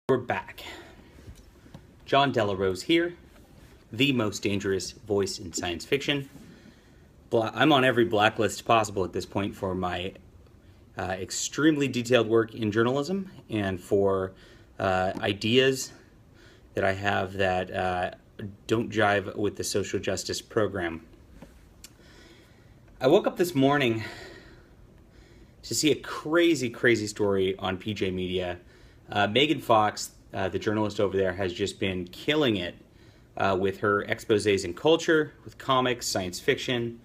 We're back. John Delarose here, the most dangerous voice in science fiction. I'm on every blacklist possible at this point for my extremely detailed work in journalism and for ideas that I have that don't jive with the social justice program. I woke up this morning to see a crazy story on PJ Media. Megan Fox, the journalist over there, has just been killing it with her exposés in culture, with comics, science fiction,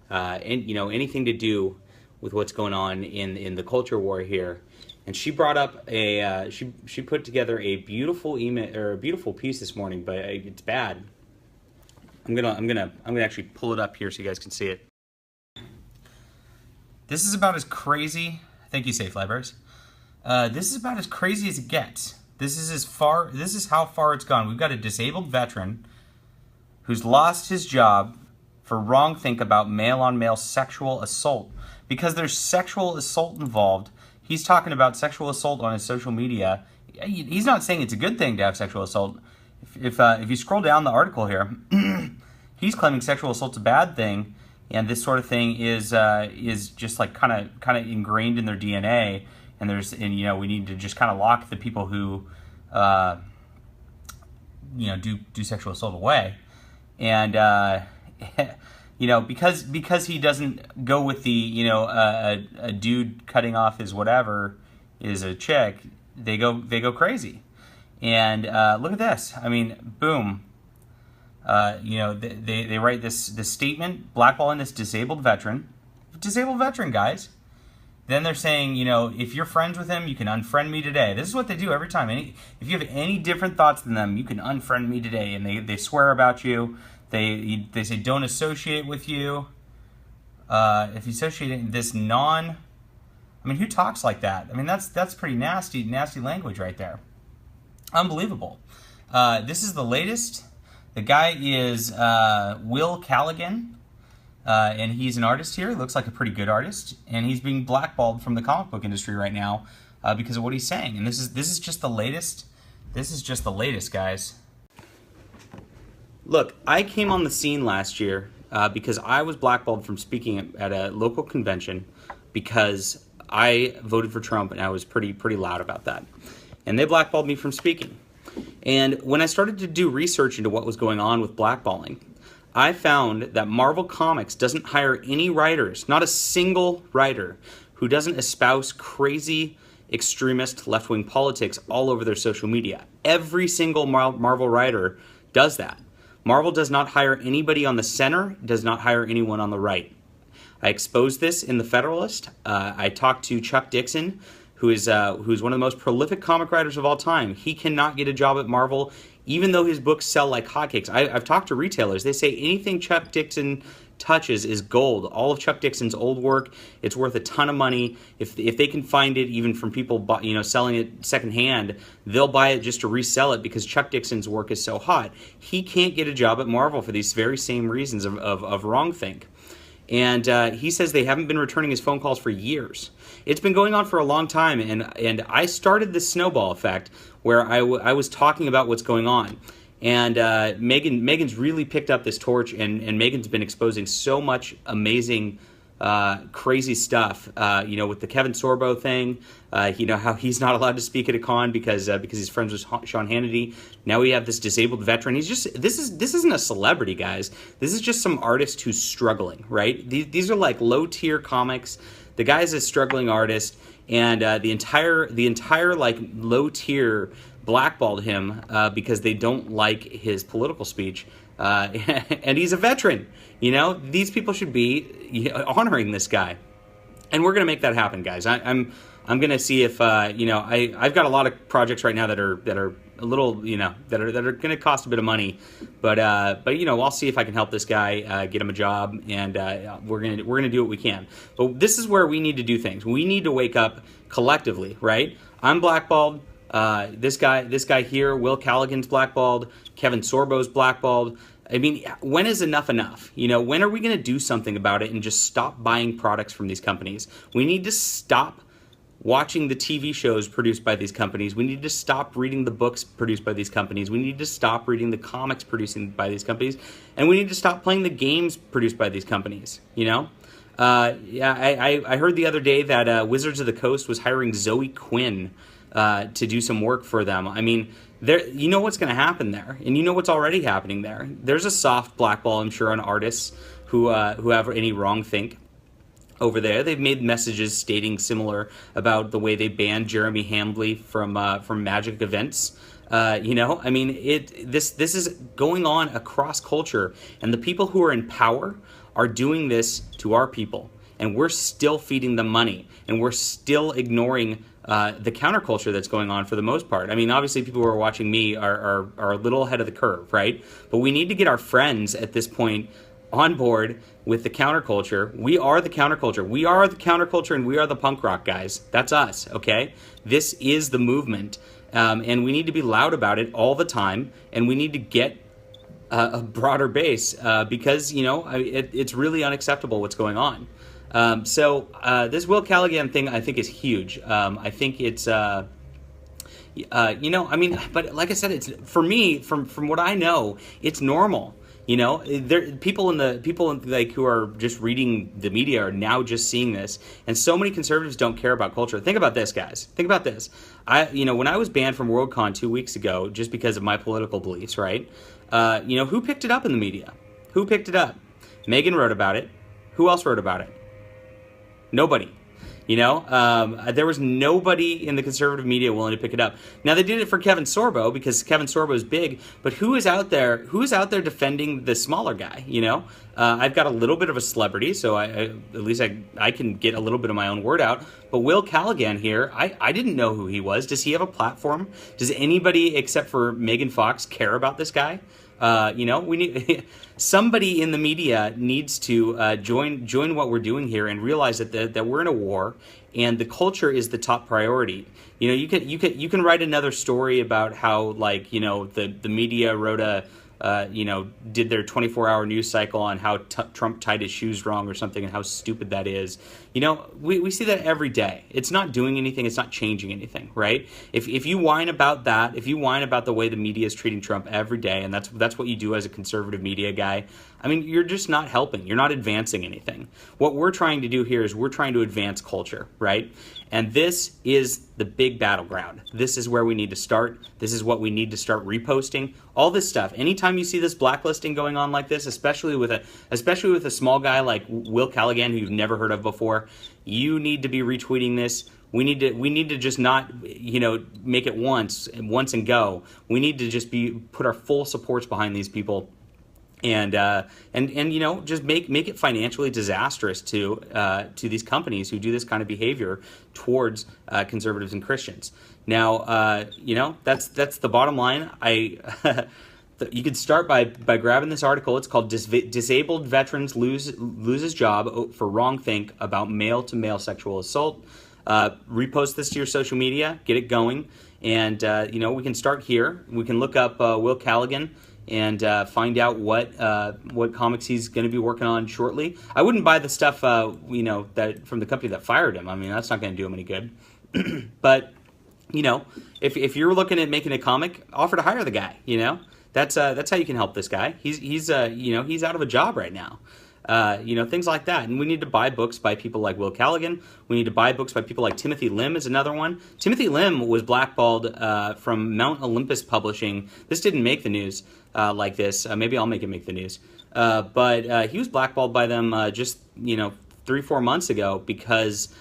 and anything to do with what's going on in the culture war here. And she brought up she put together a beautiful email or a beautiful piece this morning, but it's bad. I'm gonna actually pull it up here so you guys can see it. This is about as crazy. Thank you, Safe Libraries. This is about as crazy as it gets. This is how far it's gone. We've got a disabled veteran who's lost his job for wrong think about male-on-male sexual assault. Because there's sexual assault involved, he's talking about sexual assault on his social media. He's not saying it's a good thing to have sexual assault. If you scroll down the article here, he's claiming sexual assault's a bad thing, and this sort of thing is just like kind of ingrained in their DNA. And we need to just kind of lock the people who, do sexual assault away, and because he doesn't go with the a dude cutting off his whatever is a chick, they go crazy, and look at this. I mean, boom. They write this statement blackballing this disabled veteran, guys. Then they're saying, if you're friends with him, you can unfriend me today. This is what they do every time. If you have any different thoughts than them, you can unfriend me today. And they swear about you. They say don't associate with you. If you associate this who talks like that? I mean, that's pretty nasty language right there. Unbelievable. This is the latest. The guy is Will Callaghan. And he's an artist here. Looks like a pretty good artist, and he's being blackballed from the comic book industry right now because of what he's saying. And this is just the latest. This is just the latest, guys. Look, I came on the scene last year because I was blackballed from speaking at a local convention because I voted for Trump, and I was pretty loud about that. And they blackballed me from speaking. And when I started to do research into what was going on with blackballing, I found that Marvel Comics doesn't hire any writers, not a single writer, who doesn't espouse crazy extremist left-wing politics all over their social media. Every single Marvel writer does that. Marvel does not hire anybody on the center, does not hire anyone on the right. I exposed this in The Federalist. I talked to Chuck Dixon, who's one of the most prolific comic writers of all time. He cannot get a job at Marvel, even though his books sell like hotcakes. I've talked to retailers. They say anything Chuck Dixon touches is gold. All of Chuck Dixon's old work, it's worth a ton of money. If they can find it, even from people selling it secondhand, they'll buy it just to resell it because Chuck Dixon's work is so hot. He can't get a job at Marvel for these very same reasons of wrongthink. And he says they haven't been returning his phone calls for years. It's been going on for a long time, and I started this snowball effect where I was talking about what's going on. And Megan's really picked up this torch, and Megan's been exposing so much amazing, crazy stuff. With the Kevin Sorbo thing, how he's not allowed to speak at a con because he's friends with Sean Hannity. Now we have this disabled veteran. This isn't a celebrity, guys. This is just some artist who's struggling, right? These are like low tier comics. The guy's a struggling artist, and the entire like low tier blackballed him because they don't like his political speech, and he's a veteran. These people should be honoring this guy, and we're gonna make that happen, guys. I'm gonna see if I've got a lot of projects right now that are a little that are gonna cost a bit of money, but I'll see if I can help this guy get him a job, and we're gonna do what we can. But this is where we need to do things. We need to wake up collectively, right? I'm blackballed. This guy here, Will Callaghan's blackballed. Kevin Sorbo's blackballed. I mean, when is enough enough? When are we going to do something about it and just stop buying products from these companies? We need to stop watching the TV shows produced by these companies. We need to stop reading the books produced by these companies. We need to stop reading the comics produced by these companies. And we need to stop playing the games produced by these companies, you know? Yeah, I heard the other day that Wizards of the Coast was hiring Zoe Quinn to do some work for them. I mean, you know what's going to happen there, and you know what's already happening there. There's a soft blackball, I'm sure, on artists who have any wrong think over there. They've made messages stating similar about the way they banned Jeremy Hambley from Magic events. You know, I mean, this is going on across culture, and the people who are in power are doing this to our people, and we're still feeding them money, and we're still ignoring the counterculture that's going on for the most part. I mean, obviously, people who are watching me are a little ahead of the curve, right? But we need to get our friends at this point on board with the counterculture. We are the counterculture. We are the counterculture, and we are the punk rock guys. That's us, okay? This is the movement, and we need to be loud about it all the time, and we need to get a broader base because, you know, it's really unacceptable what's going on. So this Will Callaghan thing, I think, is huge. I think it's, you know, I mean, but like I said, it's, for me, from what I know, it's normal. You know, people like who are just reading the media are now just seeing this, and so many conservatives don't care about culture. Think about this, guys. Think about this. You know, when I was banned from Worldcon 2 weeks ago, just because of my political beliefs, right? You know, who picked it up in the media? Who picked it up? Megan wrote about it. Who else wrote about it? Nobody. You know, there was nobody in the conservative media willing to pick it up. Now, they did it for Kevin Sorbo because Kevin Sorbo is big, but who is out there defending the smaller guy, you know? I've got a little bit of a celebrity, so at least I can get a little bit of my own word out. But Will Callaghan here, I didn't know who he was. Does he have a platform? Does anybody except for Megan Fox care about this guy? You know, we need somebody in the media needs to join what we're doing here and realize that we're in a war, and the culture is the top priority. You know, you can write another story about how, like, you know, the media wrote you know, did their 24-hour news cycle on how Trump tied his shoes wrong or something and how stupid that is. You know, we see that every day. It's not doing anything. It's not changing anything, right? If you whine about that, if you whine about the way the media is treating Trump every day, and that's what you do as a conservative media guy, I mean, you're just not helping. You're not advancing anything. What we're trying to do here is we're trying to advance culture, right? And this is the big battleground. This is where we need to start. This is what we need to start reposting. All this stuff. Anytime you see this blacklisting going on like this, especially with a small guy like Will Callaghan, who you've never heard of before, you need to be retweeting this. We need to just not, you know, make it once and go. We need to just put our full supports behind these people. And you know, just make it financially disastrous to these companies who do this kind of behavior towards conservatives and Christians. Now, you know, that's the bottom line. You could start by grabbing this article. It's called "Disabled Veterans Loses Job for Wrong Think About Male-to-Male Sexual Assault." Repost this to your social media. Get it going, and you know, we can start here. We can look up Will Callaghan and find out what comics he's going to be working on shortly. I wouldn't buy the stuff, you know, that from the company that fired him. I mean, that's not going to do him any good. But, you know, if you're looking at making a comic, offer to hire the guy. You know, that's how you can help this guy. He's you know, he's out of a job right now. You know, things like that. And we need to buy books by people like Will Callaghan. We need to buy books by people like Timothy Lim is another one. Timothy Lim was blackballed from Mount Olympus Publishing. This didn't make the news like this. Maybe I'll make the news. But he was blackballed by them just, you know, 3-4 months ago because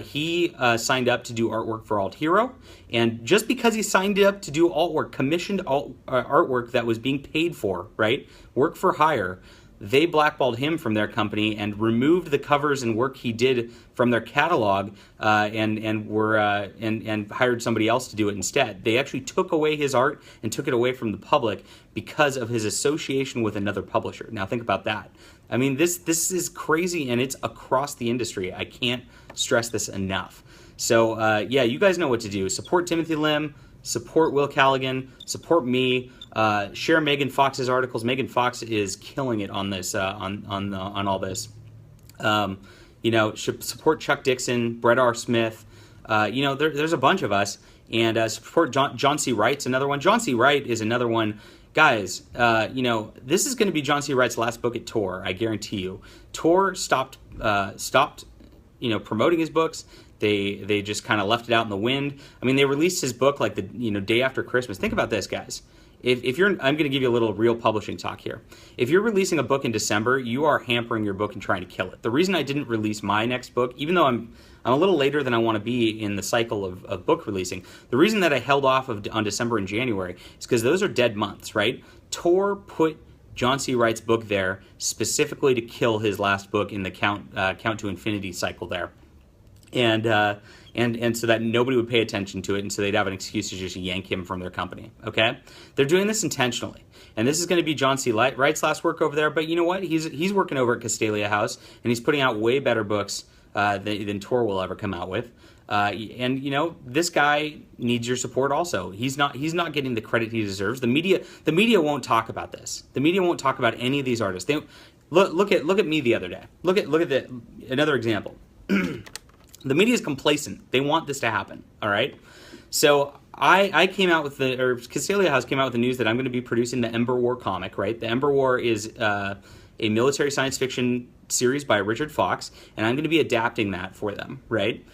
he signed up to do artwork for Alt Hero. And just because he signed up to do artwork, commissioned artwork that was being paid for, right? Work for hire. They blackballed him from their company and removed the covers and work he did from their catalog, and hired somebody else to do it instead. They actually took away his art and took it away from the public because of his association with another publisher. Now think about that. I mean, this is crazy, and it's across the industry. I can't stress this enough. So yeah, you guys know what to do. Support Timothy Lim. Support Will Callaghan. Support me. Share Megan Fox's articles. Megan Fox is killing it on this, on all this. You know, support Chuck Dixon, Brett R. Smith, There's a bunch of us, and support John C. Wright's another one. John C. Wright is another one. Guys, this is going to be John C. Wright's last book at Tor. I guarantee you. Tor stopped promoting his books. They just kind of left it out in the wind. I mean, they released his book like the day after Christmas. Think about this, guys. If you're, I'm going to give you a little real publishing talk here. If you're releasing a book in December, you are hampering your book and trying to kill it. The reason I didn't release my next book, even though I'm a little later than I want to be in the cycle of book releasing, the reason that I held off on December and January is because those are dead months, right? Tor put John C. Wright's book there specifically to kill his last book in the Count to Infinity cycle there. And so that nobody would pay attention to it, and so they'd have an excuse to just yank him from their company, okay? They're doing this intentionally, and this is going to be John C. Wright's last work over there, but you know what? He's working over at Castalia House, and he's putting out way better books than Tor will ever come out with. This guy needs your support also. He's not getting the credit he deserves. The media won't talk about this. The media won't talk about any of these artists. They look at me the other day. Look at another example. The media is complacent. They want this to happen, all right? So I came out with Castalia House came out with the news that I'm going to be producing the Ember War comic, right? The Ember War is a military science fiction series by Richard Fox, and I'm going to be adapting that for them, right?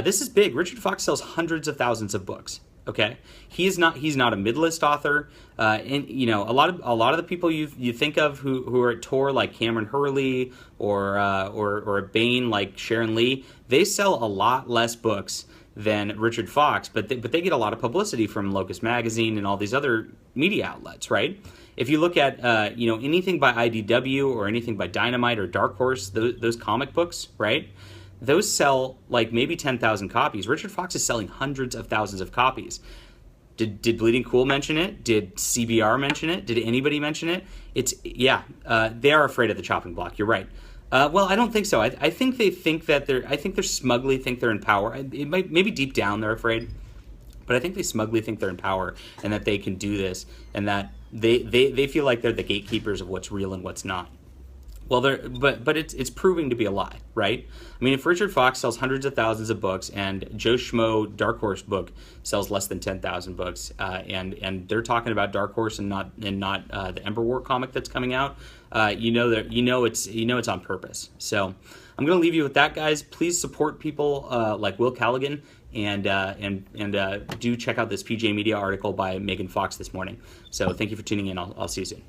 This is big. Richard Fox sells hundreds of thousands of books. Okay, he's not a mid-list author, and a lot of the people you think of who are at Tor, like Cameron Hurley or at Bain, like Sharon Lee, they sell a lot less books than Richard Fox, but they get a lot of publicity from Locust Magazine and all these other media outlets, right? If you look at anything by IDW or anything by Dynamite or Dark Horse, those comic books, right? Those sell like maybe 10,000 copies. Richard Fox is selling hundreds of thousands of copies. Did Bleeding Cool mention it? Did CBR mention it? Did anybody mention it? They are afraid of the chopping block. You're right. Well, I don't think so. I think they think that I think they smugly think they're in power. Maybe deep down they're afraid, but I think they smugly think they're in power and that they can do this, and that they feel like they're the gatekeepers of what's real and what's not. Well, but it's proving to be a lie, right? I mean, if Richard Fox sells hundreds of thousands of books and Joe Schmo Dark Horse book sells less than 10,000 books, and they're talking about Dark Horse and not the Ember War comic that's coming out, it's on purpose. So I'm going to leave you with that, guys. Please support people like Will Callaghan, and do check out this PJ Media article by Megan Fox this morning. So thank you for tuning in. I'll see you soon.